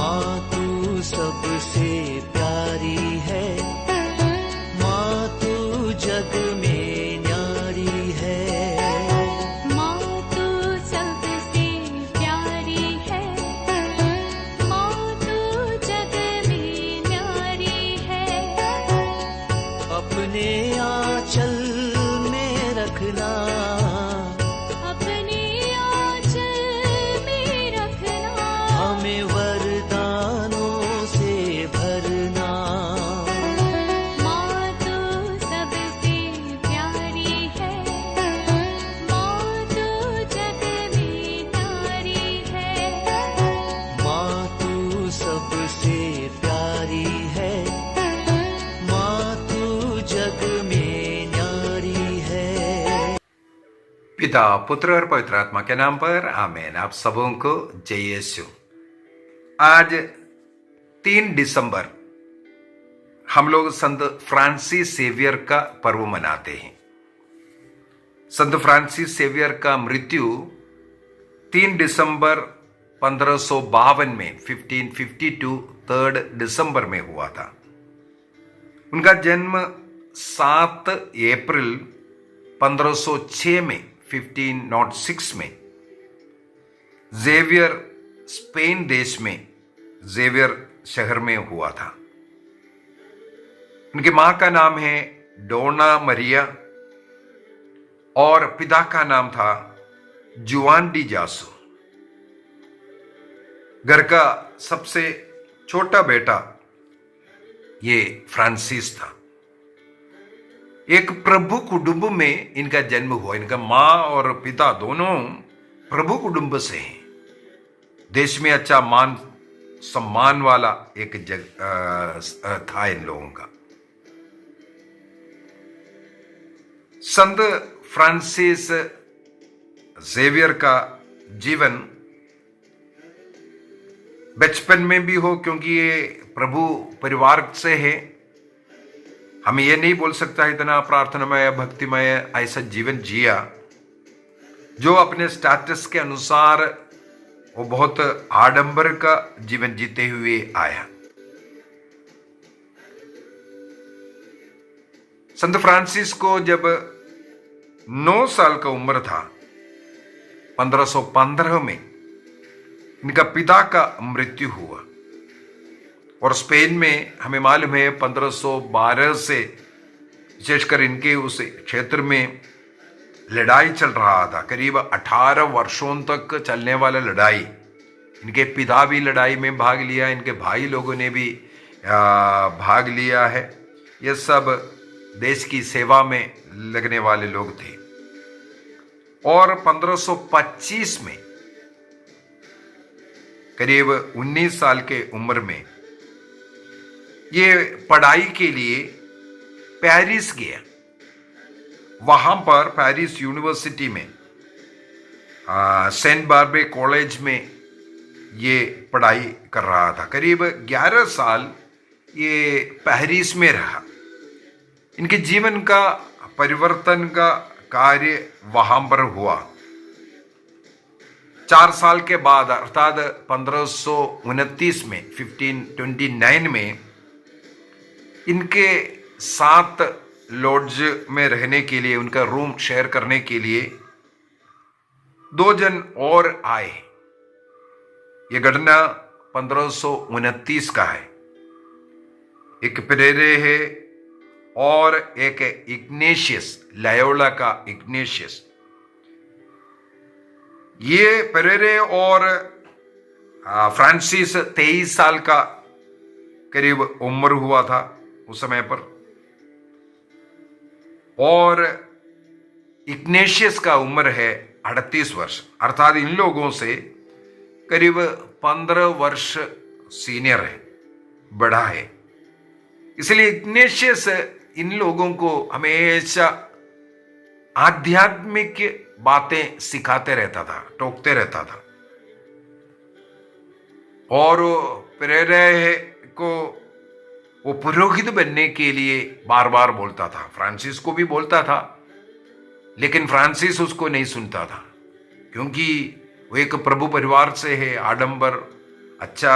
माँ तू सबसे प्यारी है, माँ तू जग में न्यारी है। माँ तू सबसे प्यारी है, माँ तू जग में न्यारी है। अपने आंचल में रखना, अपने आंचल में रखना। हमें वरदानों से भरना। माँ तू सबसे प्यारी है, माँ तू जग में न्यारी है। माँ तू सबसे प्यारी है, माँ तू जग में न्यारी है। पिता, पुत्र और पवित्र आत्मा के नाम पर आमीन। आप सबों को जय यीशु। आज 3 दिसंबर हम लोग संत फ्रांसिस सेवियर का पर्व मनाते हैं। संत फ्रांसिस सेवियर का मृत्यु 3 दिसंबर 1552 में 1552 3 दिसंबर में हुआ था। उनका जन्म 7 अप्रैल 1506 में 1506 में जेवियर स्पेन देश में जेवियर शहर में हुआ था। उनकी मां का नाम है डोना मरिया और पिता का नाम था जुआन डी जासो। घर का सबसे छोटा बेटा ये फ्रांसिस था। एक प्रभु कुटुंब में इनका जन्म हुआ। इनका मां और पिता दोनों प्रभु कुटुंब से हैं। देश में अच्छा मान सम्मान वाला एक था इन लोगों का। संत फ्रांसिस जेवियर का जीवन बचपन में भी हो, क्योंकि ये प्रभु परिवार से है, हमें ये नहीं बोल सकता इतना प्रार्थनामय भक्तिमय ऐसा जीवन जिया जो अपने स्टेटस के अनुसार वो बहुत आडंबर का जीवन जीते हुए आया। संत फ्रांसिस को जब 9 साल का उम्र था 1515 में इनका पिता का मृत्यु हुआ। और स्पेन में हमें मालूम है 1512 से विशेषकर इनके उस क्षेत्र में लड़ाई चल रहा था। करीब 18 वर्षों तक चलने वाला लड़ाई। इनके पिता भी लड़ाई में भाग लिया, इनके भाई लोगों ने भी भाग लिया है। ये सब देश की सेवा में लगने वाले लोग थे। और 1525 में करीब 19 साल के उम्र में ये पढ़ाई के लिए पेरिस गया। वहां पर पेरिस यूनिवर्सिटी में सेंट बारबरे कॉलेज में ये पढ़ाई कर रहा था। करीब 11 साल ये पेरिस में रहा। इनके जीवन का परिवर्तन का कार्य वहां पर हुआ। 4 साल के बाद अर्थात 1529 में 1529 में इनके साथ लॉज में रहने के लिए, उनका रूम शेयर करने के लिए 2 जन और आए। यह घटना 1529 का है। एक पेरेरे है और एक इग्नेशियस, लायोला का इग्नेशियस। ये पेरेरे और फ्रांसिस 23 साल का करीब उम्र हुआ था उस समय पर। और इग्नेशियस का उम्र है 38 वर्ष, अर्थात इन लोगों से करीब 15 वर्ष सीनियर है, बड़ा है। इसलिए इग्नेशियस इन लोगों को हमेशा आध्यात्मिक बातें सिखाते रहता था, टोकते रहता था। और पेरेरे को वो पुरोहित बनने के लिए बार बार बोलता था। फ्रांसिस को भी बोलता था, लेकिन फ्रांसिस उसको नहीं सुनता था, क्योंकि वो एक प्रभु परिवार से है, आडंबर अच्छा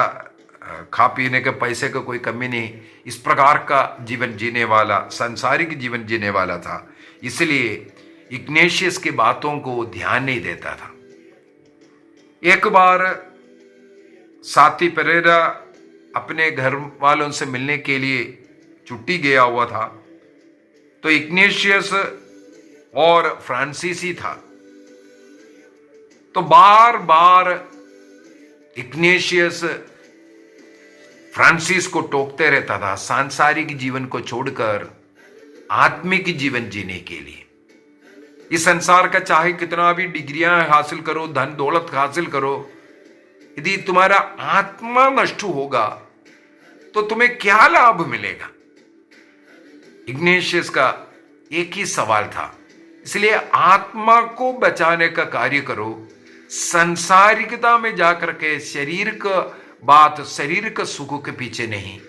खा पीने के पैसे का कोई कमी नहीं, इस प्रकार का जीवन जीने वाला, सांसारिक जीवन जीने वाला था। इसलिए इग्नेशियस की बातों को ध्यान नहीं देता था। एक बार साथी पेरेरा अपने घर वालों से मिलने के लिए छुट्टी गया हुआ था, तो इग्नेशियस और फ्रांसीसी था। तो बार बार इग्नेशियस फ्रांसिस को टोकते रहता था सांसारिक जीवन को छोड़कर आत्मिक जीवन जीने के लिए। इस संसार का चाहे कितना भी डिग्रियां हासिल करो, धन दौलत हासिल करो, यदि तुम्हारा आत्मा नष्ट होगा तो तुम्हें क्या लाभ मिलेगा। इग्नेशियस का एक ही सवाल था, इसलिए आत्मा को बचाने का कार्य करो, संसारिकता में जाकर के शरीर का बात, शरीर का सुख के पीछे नहीं,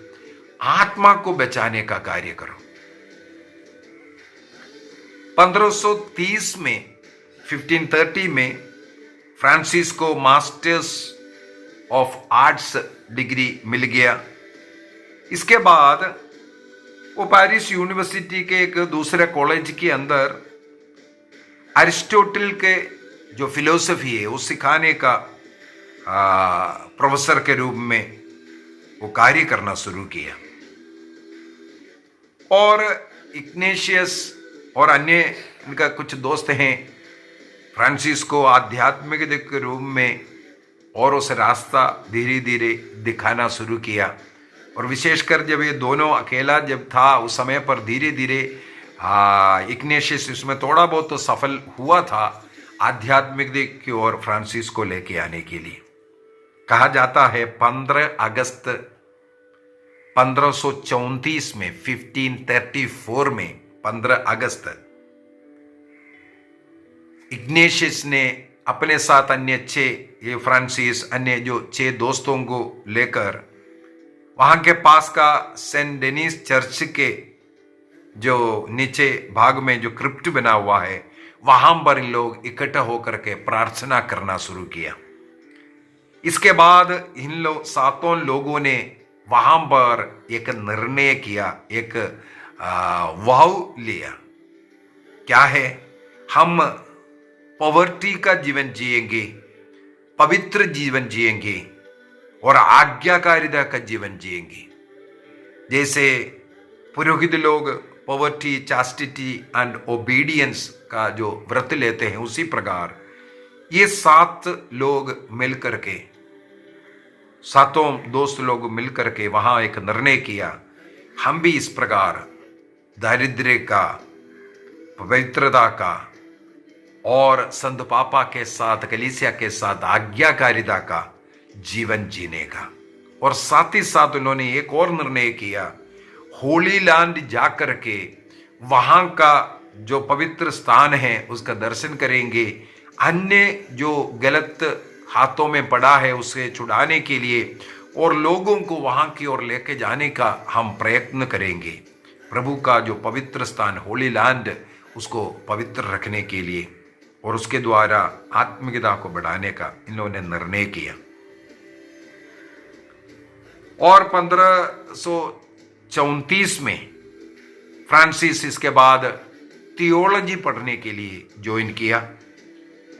आत्मा को बचाने का कार्य करो। 1530 में 1530 में फ्रांसिस को मास्टर्स ऑफ आर्ट्स डिग्री मिल गया। इसके बाद वो पेरिस यूनिवर्सिटी के एक दूसरे कॉलेज के अंदर अरिस्टोटल के जो फिलोसफी है वो सिखाने का प्रोफेसर के रूप में वो कार्य करना शुरू किया। और इग्नेशियस और अन्य इनका कुछ दोस्त हैं फ्रांसिस को आध्यात्मिक के रूप में और उस रास्ता धीरे धीरे दिखाना शुरू किया। और विशेषकर जब ये दोनों अकेला जब था उस समय पर धीरे धीरे इग्नेशियस इसमें थोड़ा बहुत तो सफल हुआ था आध्यात्मिक की ओर फ्रांसिस को लेके आने के लिए। कहा जाता है 15 अगस्त 1534 में 1534 में 15 अगस्त इग्नेशियस ने अपने साथ अन्य 6 ये फ्रांसिस अन्य जो 6 दोस्तों को लेकर वहां के पास का सेंट डेनिस चर्च के जो नीचे भाग में जो क्रिप्ट बना हुआ है वहां पर इन लोग इकट्ठा होकर के प्रार्थना करना शुरू किया। इसके बाद इन 7 लोगों ने वहां पर एक निर्णय किया, एक वाव लिया। क्या है? हम पॉवर्टी का जीवन जिएंगे, पवित्र जीवन जिएंगे और आज्ञाकारिता का जीवन जिएंगे। जैसे पुरोहित लोग पॉवर्टी, चास्टिटी एंड ओबीडियंस का जो व्रत लेते हैं, उसी प्रकार ये 7 लोग मिलकर के, 7 दोस्त लोग मिलकर के वहां एक निर्णय किया, हम भी इस प्रकार दारिद्र्य का, पवित्रता का और संत पापा के साथ, कलीसिया के साथ आज्ञाकारिता का जीवन जीने का। और साथ ही साथ उन्होंने एक और निर्णय किया, होली लैंड जाकर के वहां का जो पवित्र स्थान है उसका दर्शन करेंगे, अन्य जो गलत हाथों में पड़ा है उसे छुड़ाने के लिए और लोगों को वहां की ओर लेके जाने का हम प्रयत्न करेंगे। प्रभु का जो पवित्र स्थान होली लैंड उसको पवित्र रखने के लिए और उसके द्वारा आत्मिकता को बढ़ाने का इन लोगों ने निर्णय किया। और 1534 में फ्रांसिस इसके बाद थियोलॉजी पढ़ने के लिए ज्वाइन किया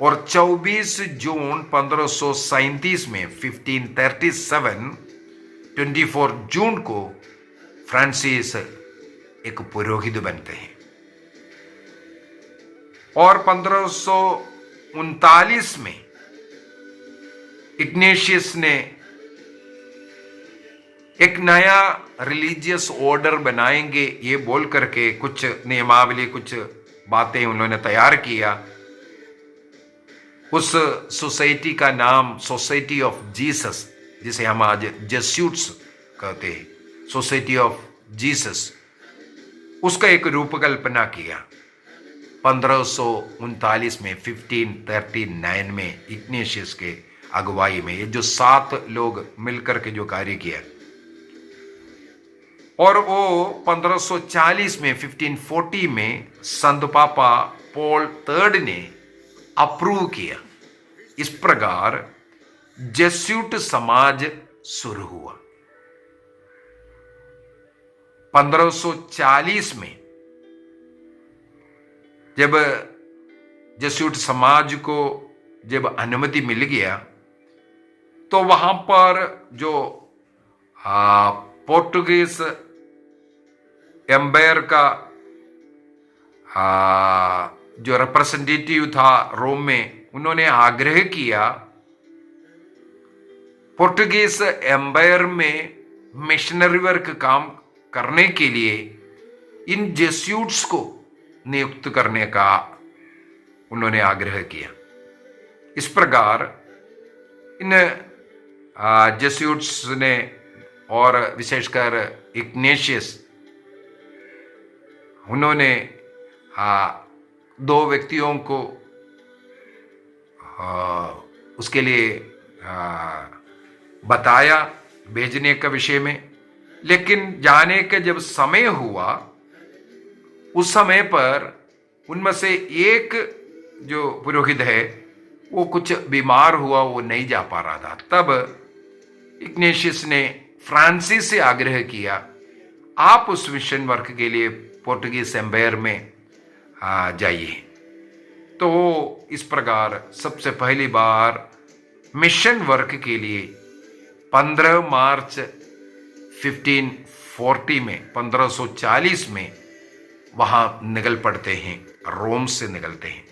और 24 जून 1537 में 1537 24 जून को फ्रांसिस एक पुरोहित बनते हैं। और 1539 में इग्नेशियस ने एक नया रिलीजियस ऑर्डर बनाएंगे ये बोल करके कुछ नियमावली, कुछ बातें उन्होंने तैयार किया। उस सोसाइटी का नाम सोसाइटी ऑफ जीसस, जिसे हम आज जेस्यूट्स कहते हैं, सोसाइटी ऑफ जीसस, उसका एक रूपकल्पना किया 1539 में 1539 में इग्नेशियस के अगुवाई में। ये जो 7 लोग मिलकर के जो कार्य किया, और वो 1540 में 1540 में संत पापा पॉल III ने अप्रूव किया। इस प्रकार जेस्यूट समाज शुरू हुआ। 1540 में जब जेsuit समाज को जब अनुमति मिल गया तो वहां पर जो पोर्टुगीज एम्पायर का जो रिप्रेजेंटेटिव था रोम में, उन्होंने आग्रह किया पोर्टुगीज एम्पायर में मिशनरी वर्क काम करने के लिए इन जेsuits को नियुक्त करने का उन्होंने आग्रह किया। इस प्रकार इन जेsuits ने और विशेषकर इग्नेशियस, उन्होंने दो व्यक्तियों को उसके लिए बताया भेजने का विषय में, लेकिन जाने का जब समय हुआ उस समय पर उनमें से एक जो पुरोहित है वो कुछ बीमार हुआ, वो नहीं जा पा रहा था। तब इग्नेशियस ने फ्रांसिस से आग्रह किया आप उस मिशन वर्क के लिए पोर्टुगीज एम्पायर में जाइए। तो इस प्रकार सबसे पहली बार मिशन वर्क के लिए 15 मार्च 1540 में वहां निकल पड़ते हैं, रोम से निकलते हैं।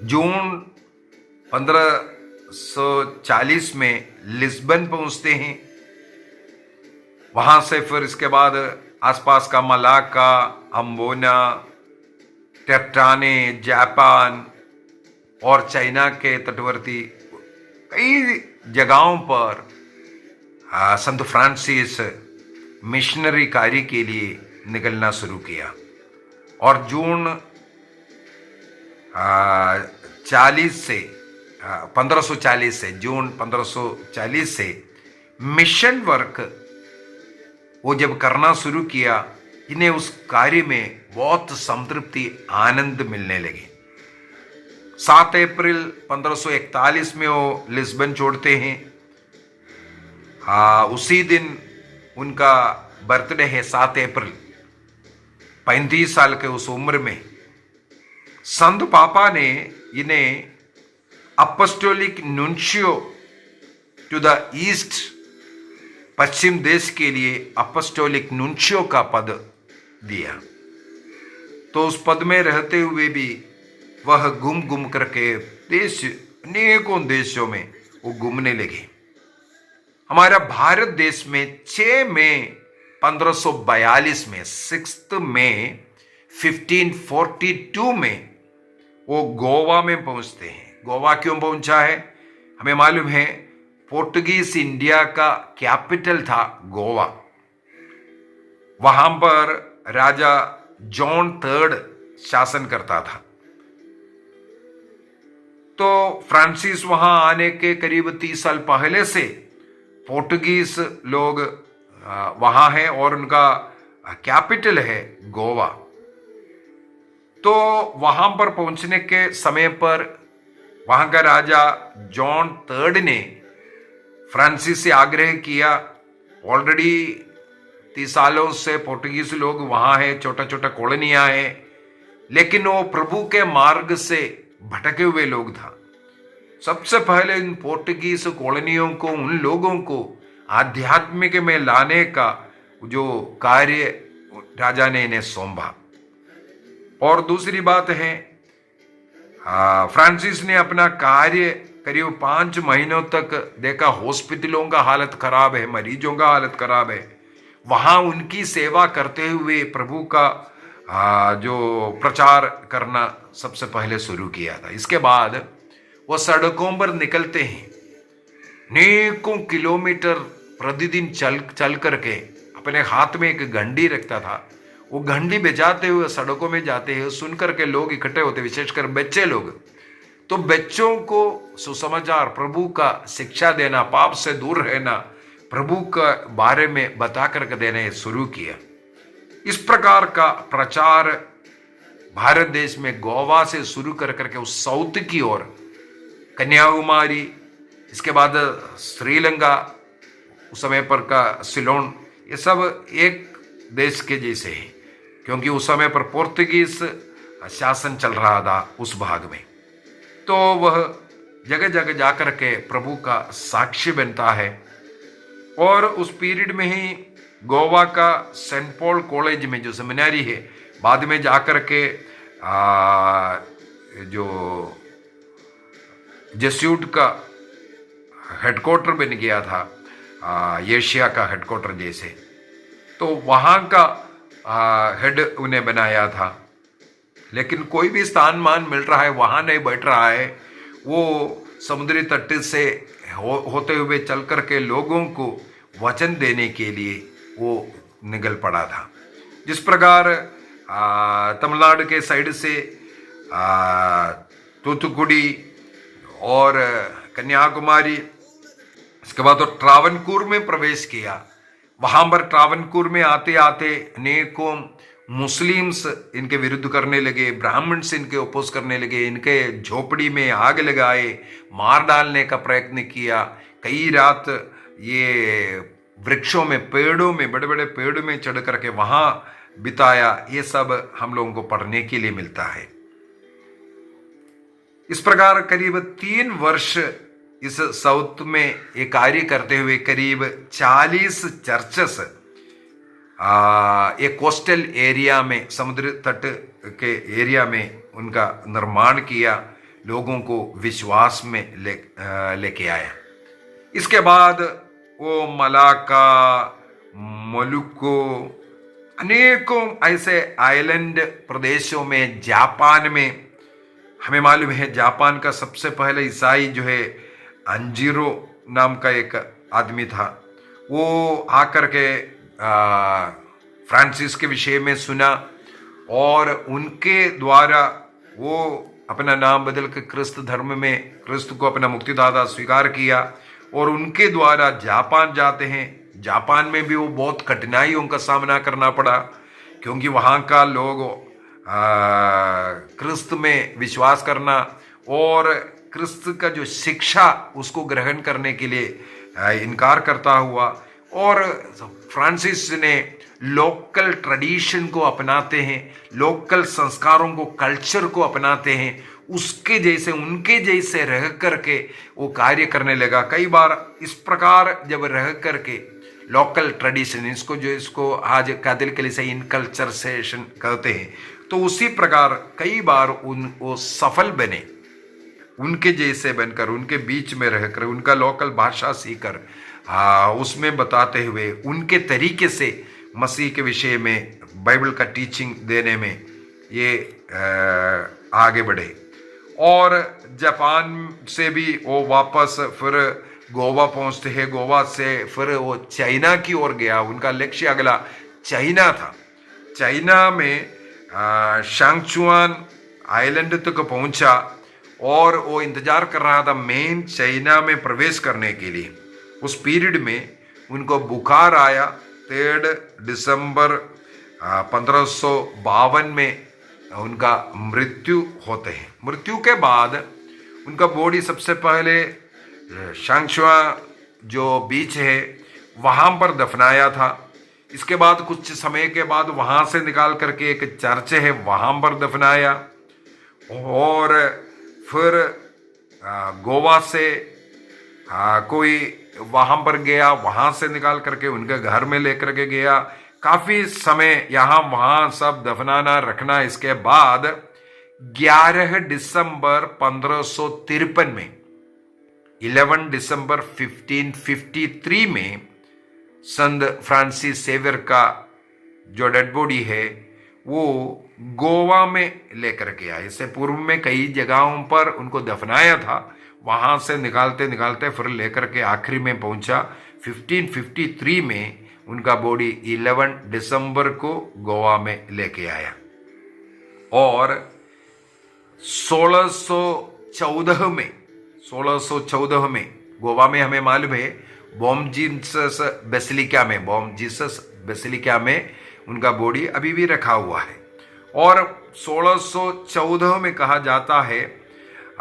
जून 1540 में लिस्बन पहुंचते हैं। वहां से फिर इसके बाद आसपास का मलाका, अम्बोना, टेक्टाने, जापान और चाइना के तटवर्ती कई जगहों पर संत फ्रांसिस मिशनरी कार्य के लिए निकलना शुरू किया और जून 1540 से मिशन वर्क वो जब करना शुरू किया, इन्हें उस कार्य में बहुत संतृप्ति, आनंद मिलने लगे। 7 अप्रैल 1541 में वो लिस्बन छोड़ते हैं। उसी दिन उनका बर्थडे है, 7 अप्रैल। 35 साल के उस उम्र में संत पापा ने इन्हें अपोस्टोलिक नुन्शियो टू द ईस्ट, पश्चिम देश के लिए अपोस्टोलिक नुन्शियो का पद दिया। तो उस पद में रहते हुए भी वह घूम करके देश, अनेकों देशों में वो घूमने लगे। हमारा भारत देश में 6 मई 1542 में, 6 मई 1542 में वो गोवा में पहुंचते हैं। गोवा क्यों पहुंचा है? हमें मालूम है पोर्टुगीज इंडिया का कैपिटल था गोवा। वहां पर राजा जॉन III शासन करता था। तो फ्रांसिस वहां आने के करीब 30 साल पहले से पोर्टुगीज लोग वहां हैं और उनका कैपिटल है गोवा। तो वहां पर पहुंचने के समय पर वहां का राजा जॉन III ने फ्रांसिस से आग्रह किया, ऑलरेडी 30 सालों से पोर्टुगीज लोग वहां हैं, छोटा छोटा कॉलोनियां हैं, लेकिन वो प्रभु के मार्ग से भटके हुए लोग था। सबसे पहले इन पोर्टुगीज कॉलोनियों को, उन लोगों को आध्यात्मिक में लाने का जो कार्य राजा ने इन्हें सौंपा। और दूसरी बात है, फ्रांसिस ने अपना कार्य करीब 5 महीनों तक देखा। हॉस्पिटलों का हालत खराब है, मरीजों का हालत खराब है। वहां उनकी सेवा करते हुए प्रभु का जो प्रचार करना सबसे पहले शुरू किया था। इसके बाद वो सड़कों पर निकलते हैं, अनेकों किलोमीटर प्रतिदिन चल करके अपने हाथ में एक घंटी रखता था। वो घंटी बजाते हुए सड़कों में जाते हैं। सुन करके लोग इकट्ठे होते, विशेषकर बच्चे लोग। तो बच्चों को सुसमाचार, प्रभु का शिक्षा देना, पाप से दूर रहना, प्रभु का बारे में बता करके देने शुरू किया। इस प्रकार का प्रचार भारत देश में गोवा से शुरू कर करके उस साउथ की ओर कन्याकुमारी, इसके बाद श्रीलंका, उस समय पर का सिलोन, ये सब एक देश के जैसे हैं, क्योंकि उस समय पर पोर्तुगीज शासन चल रहा था उस भाग में। तो वह जगह जगह जाकर के प्रभु का साक्षी बनता है। और उस पीरियड में ही गोवा का सेंट पॉल कॉलेज में जो सेमिनारी है, बाद में जाकर के जो जेस्यूट का हेडक्वार्टर बन गया था, एशिया का हेडक्वार्टर जैसे, तो वहाँ का हेड उन्हें बनाया था। लेकिन कोई भी स्थान मान मिल रहा है वहाँ नहीं बैठ रहा है, वो समुद्री तट से होते हुए चल कर के लोगों को वचन देने के लिए वो निकल पड़ा था। जिस प्रकार तमिलनाडु के साइड से तूतुकुड़ी और कन्याकुमारी, इसके बाद तो ट्रावनकूर में प्रवेश किया। वहां पर ट्रावनकूर में आते आते अनेकों मुस्लिम्स इनके विरुद्ध करने लगे, ब्राह्मण्स इनके अपोज करने लगे, इनके झोपड़ी में आग लगाए, मार डालने का प्रयत्न किया। कई रात ये वृक्षों में, पेड़ों में, बड़े बड़े पेड़ों में चढ़ करके वहां बिताया। ये सब हम लोगों को पढ़ने के लिए मिलता है। इस प्रकार करीब 3 वर्ष इस साउथ में ये कार्य करते हुए करीब 40 चर्चेस एक कोस्टल एरिया में, समुद्र तट के एरिया में उनका निर्माण किया, लोगों को विश्वास में लेके आया। इसके बाद वो मलाका, मलुको, अनेकों ऐसे आइलैंड प्रदेशों में, जापान में, हमें मालूम है जापान का सबसे पहले ईसाई जो है अंजीरो नाम का एक आदमी था, वो आकर के फ्रांसिस के विषय में सुना और उनके द्वारा वो अपना नाम बदल के क्रिस्त धर्म में क्रिस्त को अपना मुक्तिदाता स्वीकार किया और उनके द्वारा जापान जाते हैं। जापान में भी वो बहुत कठिनाइयों का सामना करना पड़ा, क्योंकि वहाँ का लोग क्रिस्त में विश्वास करना और क्रिस्त का जो शिक्षा उसको ग्रहण करने के लिए इनकार करता हुआ। और फ्रांसिस ने लोकल ट्रेडिशन को अपनाते हैं, लोकल संस्कारों को, कल्चर को अपनाते हैं, उसके जैसे, उनके जैसे रह करके वो कार्य करने लगा। कई बार इस प्रकार जब रह करके लोकल ट्रेडिशन, इसको आज कैथोलिक से इनकल्चरेशन कहते हैं, तो उसी प्रकार कई बार वो सफल बने, उनके जैसे बनकर, उनके बीच में रहकर, उनका लोकल भाषा सीखकर उसमें बताते हुए उनके तरीके से मसीह के विषय में बाइबल का टीचिंग देने में ये आगे बढ़े। और जापान से भी वो वापस फिर गोवा पहुंचते हैं, गोवा से फिर वो चाइना की ओर गया, उनका लक्ष्य अगला चाइना था। चाइना में शांगचुआन आइलैंड तक पहुंचा और वो इंतजार कर रहा था मेन चाइना में प्रवेश करने के लिए। उस पीरियड में उनको बुखार आया। 3 दिसंबर 1552 में उनका मृत्यु होते हैं। मृत्यु के बाद उनका बॉडी सबसे पहले शांगशुआ जो बीच है वहाँ पर दफनाया था। इसके बाद कुछ समय के बाद वहाँ से निकाल करके एक चर्च है वहाँ पर दफनाया और फिर गोवा से कोई वहाँ पर गया, वहाँ से निकाल करके उनके घर में लेकर के गया। काफ़ी समय यहाँ वहाँ सब दफनाना रखना। इसके बाद 11 दिसंबर 1553 में, 11 दिसंबर 1553 में संत फ्रांसिस सेवियर का जो डेड बॉडी है वो गोवा में लेकर के आए। इससे पूर्व में कई जगहों पर उनको दफनाया था, वहाँ से निकालते निकालते फिर लेकर के आखिरी में पहुँचा 1553 में उनका बॉडी 11 दिसंबर को गोवा में लेके आया। और 1614 में गोवा में हमें मालूम है बॉम जीसस बेसिलिका में उनका बॉडी अभी भी रखा हुआ है। और 1614 में कहा जाता है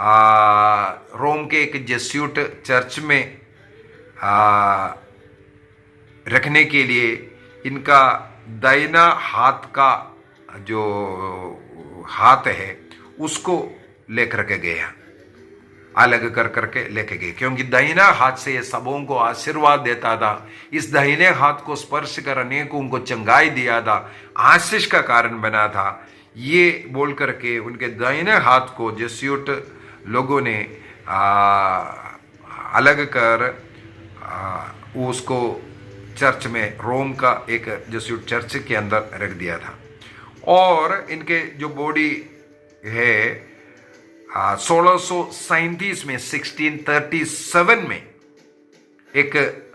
रोम के एक जेस्यूट चर्च में रखने के लिए इनका दाहिना हाथ का जो हाथ है उसको लेकर के गया, अलग कर करके लेके गए, क्योंकि दाहिना हाथ से ये सबों को आशीर्वाद देता था। इस दाहिने हाथ को स्पर्श कर अनेकों को चंगाई दिया था, आशीष का कारण बना था। ये बोल करके उनके दाहिने हाथ को जेस्यूट लोगों ने अलग कर उसको चर्च में, रोम का एक जेस्यूट चर्च के अंदर रख दिया था। और इनके जो बॉडी है 1637 में 1637 में एक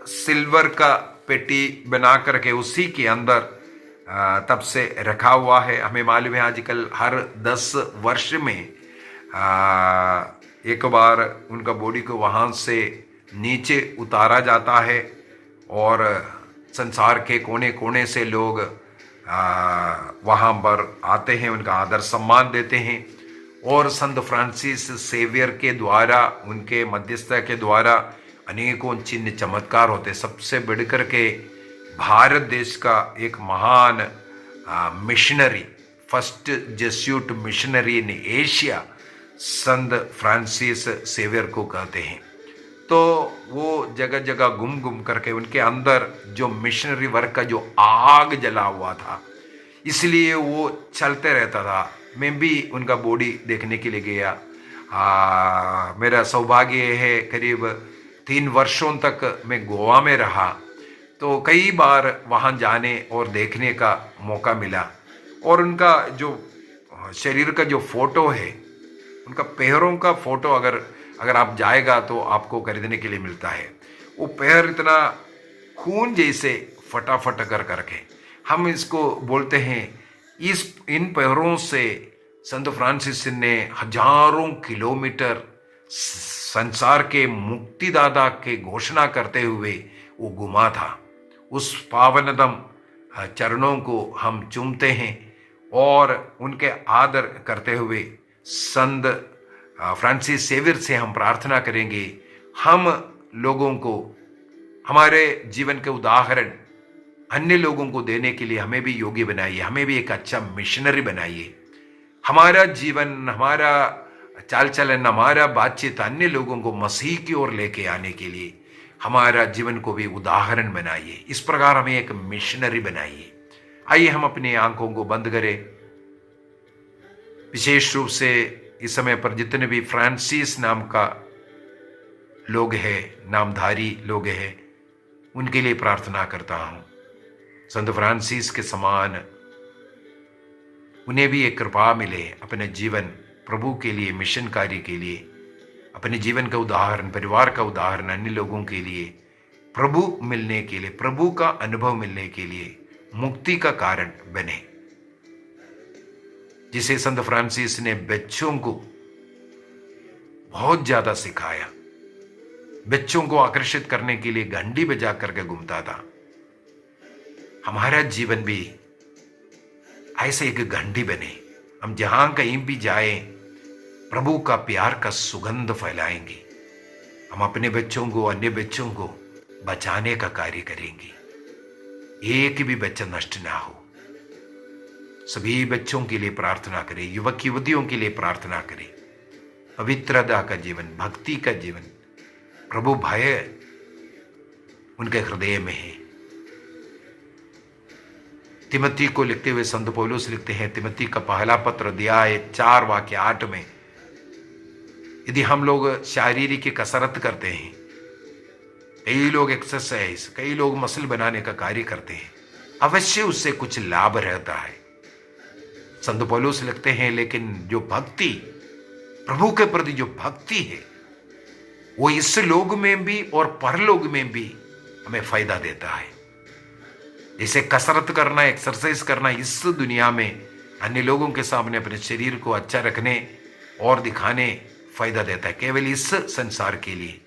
सिल्वर का पेटी बना करके उसी के अंदर तब से रखा हुआ है। हमें मालूम है आजकल हर 10 वर्ष में एक बार उनका बॉडी को वहाँ से नीचे उतारा जाता है और संसार के कोने कोने से लोग वहाँ पर आते हैं, उनका आदर सम्मान देते हैं। और संत फ्रांसिस सेवियर के द्वारा, उनके मध्यस्थता के द्वारा अनेकों चिन्ह चमत्कार होते। सबसे बढ़कर के भारत देश का एक महान missionary, first Jesuit missionary in Asia, संत फ्रांसिस सेवियर को कहते हैं। तो वो जगह जगह घूम घूम करके उनके अंदर जो मिशनरी वर्क का जो आग जला हुआ था, इसलिए वो चलते रहता था। मैं भी उनका बॉडी देखने के लिए गया। मेरा सौभाग्य है, करीब 3 वर्षों तक मैं गोवा में रहा, तो कई बार वहाँ जाने और देखने का मौका मिला। और उनका जो शरीर का जो फोटो है, उनका पैरों का फोटो अगर आप जाएगा तो आपको खरीदने के लिए मिलता है। वो पैर इतना खून जैसे फटाफट करके, हम इसको बोलते हैं, इन पैरों से संत फ्रांसिस ने हजारों किलोमीटर संसार के मुक्तिदाता के घोषणा करते हुए वो घुमा था। उस पावनतम चरणों को हम चूमते हैं और उनके आदर करते हुए संत फ्रांसिस सेवियर से हम प्रार्थना करेंगे, हम लोगों को हमारे जीवन के उदाहरण अन्य लोगों को देने के लिए हमें भी योग्य बनाइए, हमें भी एक अच्छा मिशनरी बनाइए। हमारा जीवन, हमारा चाल चलन, हमारा बातचीत अन्य लोगों को मसीह की ओर लेके आने के लिए हमारा जीवन को भी उदाहरण बनाइए। इस प्रकार हमें एक मिशनरी बनाइए। आइए हम अपनी आंखों को बंद करें। विशेष रूप से इस समय पर जितने भी फ्रांसिस नाम का लोग हैं, नामधारी लोग हैं, उनके लिए प्रार्थना करता हूं। संत फ्रांसिस के समान उन्हें भी एक कृपा मिले, अपने जीवन प्रभु के लिए, मिशन कार्य के लिए, अपने जीवन का उदाहरण, परिवार का उदाहरण अन्य लोगों के लिए, प्रभु मिलने के लिए, प्रभु का अनुभव मिलने के लिए, मुक्ति का कारण बने। जिसे संत फ्रांसिस ने बच्चों को बहुत ज्यादा सिखाया, बच्चों को आकर्षित करने के लिए घंटी बजा करके घूमता था। हमारा जीवन भी ऐसे एक घंटी बने, हम जहां कहीं भी जाएं प्रभु का प्यार का सुगंध फैलाएंगे। हम अपने बच्चों को, अन्य बच्चों को बचाने का कार्य करेंगे। एक भी बच्चा नष्ट ना हो। सभी बच्चों के लिए प्रार्थना करें, युवक युवतियों के लिए प्रार्थना करें। पवित्रता का जीवन, भक्ति का जीवन, प्रभु भय उनके हृदय में है। तिमोथी को लिखते हुए संत पौलुस लिखते हैं, तिमोथी का पहला पत्र अध्याय 4 वाक्य 8 में, यदि हम लोग शारीरिक कसरत करते हैं, कई लोग एक्सरसाइज, कई लोग मसल बनाने का कार्य करते हैं, अवश्य उससे कुछ लाभ रहता है। संत पौलुस लिखते हैं, लेकिन जो भक्ति, प्रभु के प्रति जो भक्ति है, वो इस लोक में भी और परलोक में भी हमें फायदा देता है। जैसे कसरत करना, एक्सरसाइज करना इस दुनिया में अन्य लोगों के सामने अपने शरीर को अच्छा रखने और दिखाने फायदा देता है, केवल इस संसार के लिए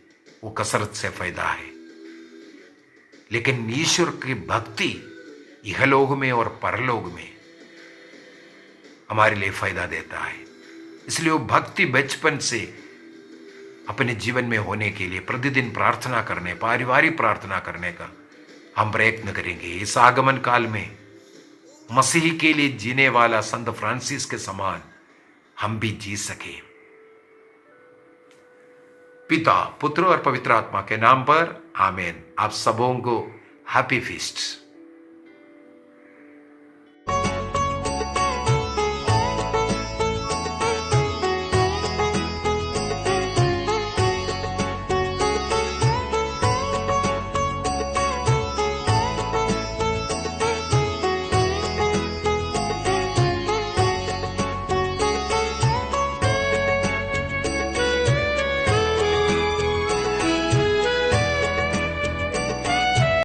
वो कसरत से फायदा है। लेकिन ईश्वर की भक्ति इहलोक में और परलोक में हमारे लिए फायदा देता है। इसलिए वो भक्ति बचपन से अपने जीवन में होने के लिए प्रतिदिन प्रार्थना करने, पारिवारिक प्रार्थना करने का हम प्रयत्न करेंगे इस आगमन काल में मसीह के लिए जीने वाला संत फ्रांसिस के समान हम भी जी सके। पिता, पुत्र और पवित्र आत्मा के नाम पर आमीन। आप सबों को हैप्पी फीस्ट।